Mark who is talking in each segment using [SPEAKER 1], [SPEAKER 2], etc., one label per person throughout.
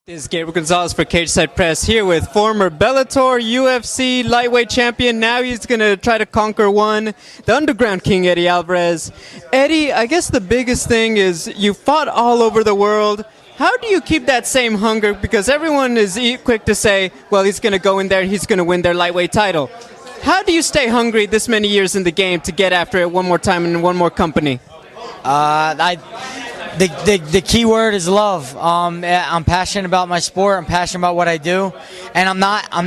[SPEAKER 1] This is Gabriel Gonzalez for Cageside Press here with former Bellator, UFC lightweight champion. Now he's going to try to conquer one, the underground king, Eddie Alvarez. Eddie, I guess the biggest thing is you fought all over the world. How do you keep that same hunger? Because everyone is quick to say, well, he's going to go in there, he's going to win their lightweight title. How do you stay hungry this many years in the game to get after it one more time in one more company?
[SPEAKER 2] The key word is love. I'm passionate about my sport. I'm passionate about what I do, and I'm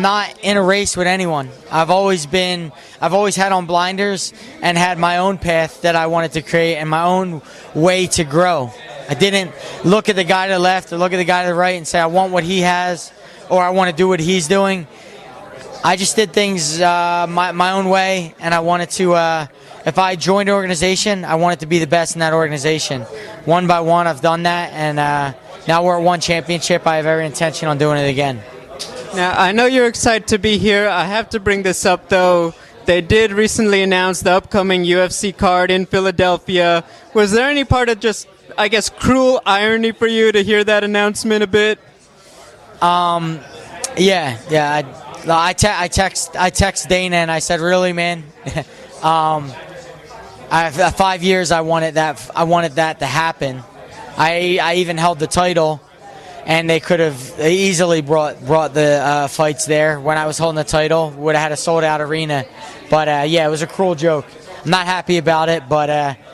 [SPEAKER 2] not in a race with anyone. I've always had on blinders and had my own path that I wanted to create and my own way to grow. I didn't look at the guy to the left or look at the guy to the right and say I want what he has or I want to do what he's doing. I just did things my own way, and I wanted to. If I joined an organization, I wanted to be the best in that organization. One by one, I've done that, and now we're at one championship. I have every intention on doing it again.
[SPEAKER 1] Now, I know you're excited to be here. I have to bring this up, though. They did recently announce the upcoming UFC card in Philadelphia. Was there any part of just, I guess, cruel irony for you to hear that announcement a bit?
[SPEAKER 2] Yeah. I text Dana and I said, really, man? 5 years I wanted that to happen. I even held the title, and they could have easily brought the fights there when I was holding the title. Would have had a sold out arena, but yeah, it was a cruel joke. I'm not happy about it, but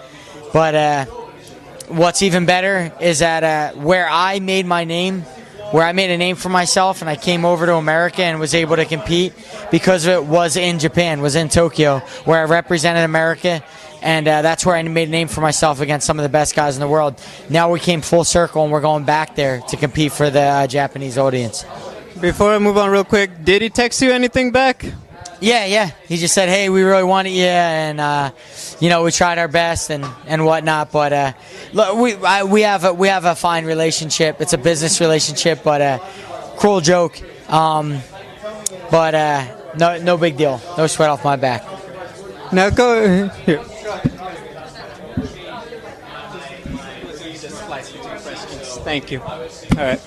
[SPEAKER 2] what's even better is that where I made my name. Where I made a name for myself and I came over to America and was able to compete because it was in Japan, was in Tokyo, where I represented America, and that's where I made a name for myself against some of the best guys in the world. Now we came full circle and we're going back there to compete for the Japanese audience.
[SPEAKER 1] Before I move on real quick, did he text you anything back?
[SPEAKER 2] Yeah. He just said, hey, we really wanted you, and we tried our best and whatnot. But look, we have a fine relationship. It's a business relationship, but cruel joke. But no big deal. No sweat off my back.
[SPEAKER 1] Now go here. Thank you. All right.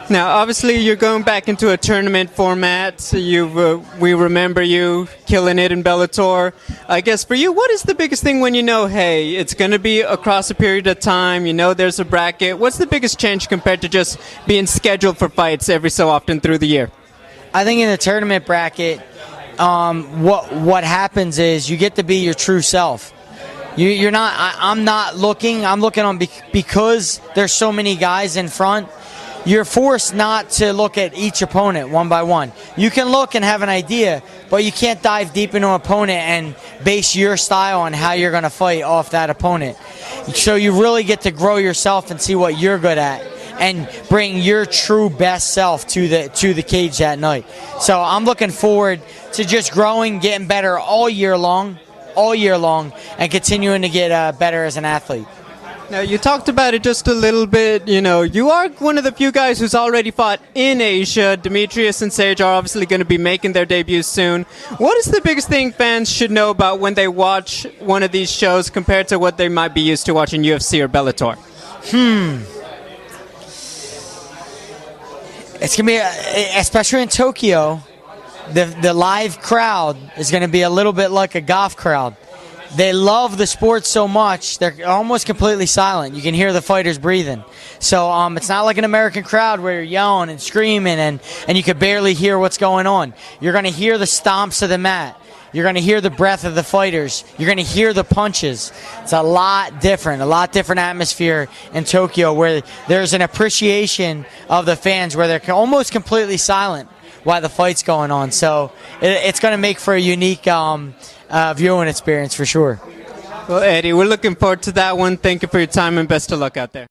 [SPEAKER 1] Now, obviously, you're going back into a tournament format. We remember you killing it in Bellator. I guess for you, what is the biggest thing when you know, hey, it's going to be across a period of time, you know there's a bracket? What's the biggest change compared to just being scheduled for fights every so often through the year?
[SPEAKER 2] I think in the tournament bracket, what happens is you get to be your true self. You're not. I'm not looking. I'm looking on because there's so many guys in front. You're forced not to look at each opponent one by one. You can look and have an idea, but you can't dive deep into an opponent and base your style on how you're going to fight off that opponent. So you really get to grow yourself and see what you're good at and bring your true best self to the cage that night. So I'm looking forward to just growing, getting better all year long, and continuing to get better as an athlete.
[SPEAKER 1] Now, you talked about it just a little bit. You are one of the few guys who's already fought in Asia. Demetrius and Sage are obviously going to be making their debuts soon. What is the biggest thing fans should know about when they watch one of these shows compared to what they might be used to watching UFC or Bellator?
[SPEAKER 2] It's going to be, especially in Tokyo, the live crowd is going to be a little bit like a golf crowd. They love the sport so much, they're almost completely silent. You can hear the fighters breathing. So it's not like an American crowd where you're yelling and screaming and you can barely hear what's going on. You're going to hear the stomps of the mat. You're going to hear the breath of the fighters. You're going to hear the punches. It's a lot different atmosphere in Tokyo where there's an appreciation of the fans where they're almost completely silent while the fight's going on. So it's going to make for a unique viewing experience for sure.
[SPEAKER 1] Well, Eddie, we're looking forward to that one. Thank you for your time and best of luck out there.